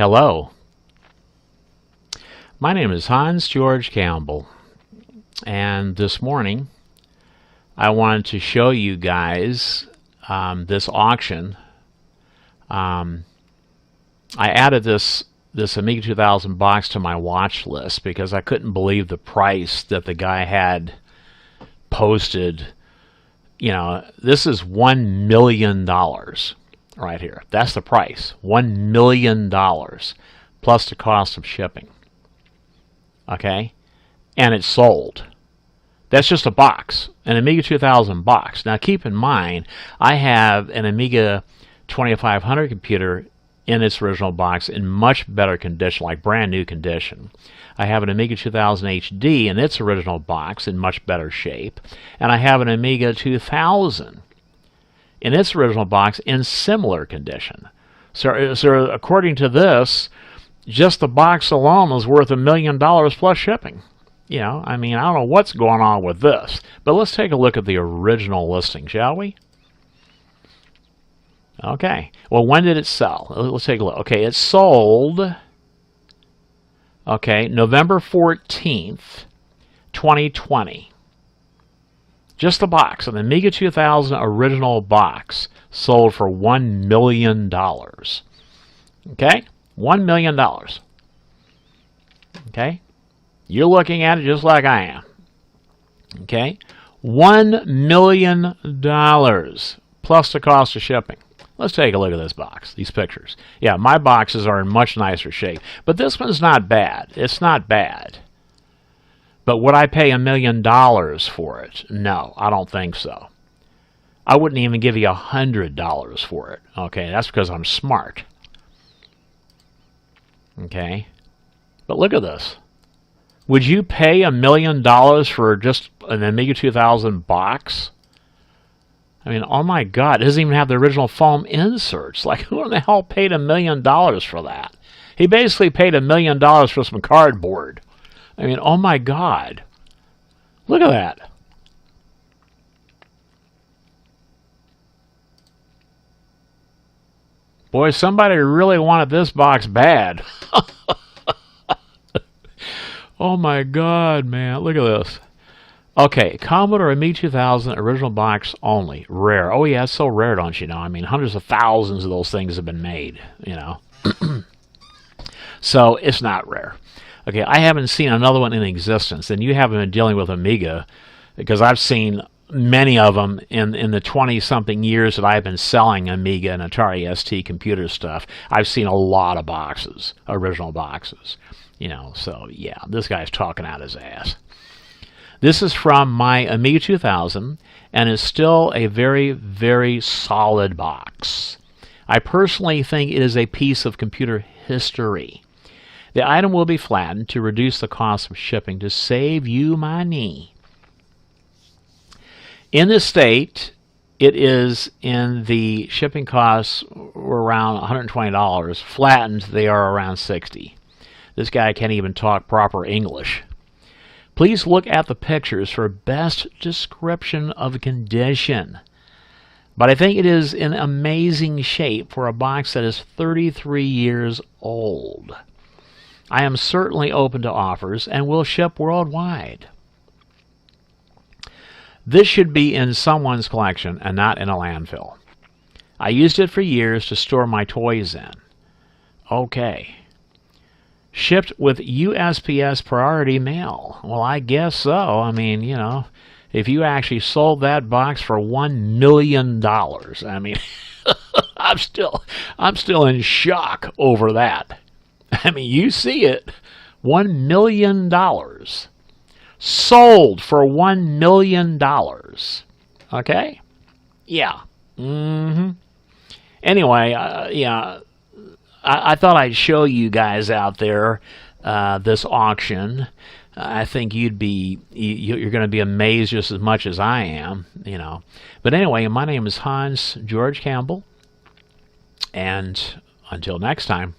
Hello, my name is Hans George Campbell, and this morning I wanted to show you guys this auction. I added this Amiga 2000 box to my watch list because I couldn't believe the price that the guy had posted. You know, this is $1 million right here. That's the price, $1 million plus the cost of shipping. Okay, and it's sold. That's just a box, an Amiga 2000 box. Now keep in mind, I have an Amiga 2500 computer in its original box in much better condition, like brand new condition. I have an Amiga 2000 HD in its original box in much better shape, and I have an Amiga 2000 in its original box in similar condition. So according to this, just the box alone is worth $1 million plus shipping. You know, I mean, I don't know what's going on with this, but let's take a look at the original listing, shall we? Okay. Well, when did it sell? Let's take a look. Okay, it sold, okay, November 14th, 2020. Just the box, an Amiga 2000 original box, sold for $1 million. Okay? $1 million. Okay? You're looking at it just like I am. Okay? $1 million plus the cost of shipping. Let's take a look at this box, these pictures. Yeah, my boxes are in much nicer shape. But this one's not bad. It's not bad. But would I pay $1 million for it? No, I don't think so. I wouldn't even give you $100 for it. Okay, that's because I'm smart. Okay? But look at this. Would you pay $1 million for just an Amiga 2000 box? I mean, oh my God, it doesn't even have the original foam inserts. Like, who in the hell paid $1 million for that? He basically paid $1 million for some cardboard. I mean, oh my God. Look at that. Boy, somebody really wanted this box bad. Oh my God, man. Look at this. Okay, Commodore Amiga 2000 original box only. Rare. Oh yeah, it's so rare, don't you know? I mean, hundreds of thousands of those things have been made, you know. So it's not rare. Okay, I haven't seen another one in existence, and you haven't been dealing with Amiga, because I've seen many of them in the 20-something years that I've been selling Amiga and Atari ST computer stuff. I've seen a lot of boxes, original boxes. You know, so yeah, this guy's talking out his ass. This is from my Amiga 2000, and is still a very, very solid box. I personally think it is a piece of computer history. The item will be flattened to reduce the cost of shipping to save you money. In this state, it is in the shipping costs were around $120. Flattened, they are around $60. This guy can't even talk proper English. Please look at the pictures for best description of condition. But I think it is in amazing shape for a box that is 33 years old. I am certainly open to offers and will ship worldwide. This should be in someone's collection and not in a landfill. I used it for years to store my toys in. Okay. Shipped with USPS priority mail. Well, I guess so. I mean, you know, if you actually sold that box for $1 million, I mean, I'm still in shock over that. I mean, you see it, $1 million. Sold for $1 million. Okay? Yeah. Anyway, yeah, I thought I'd show you guys out there this auction. I think you're going to be amazed just as much as I am, you know. But anyway, my name is Hans George Campbell, and until next time.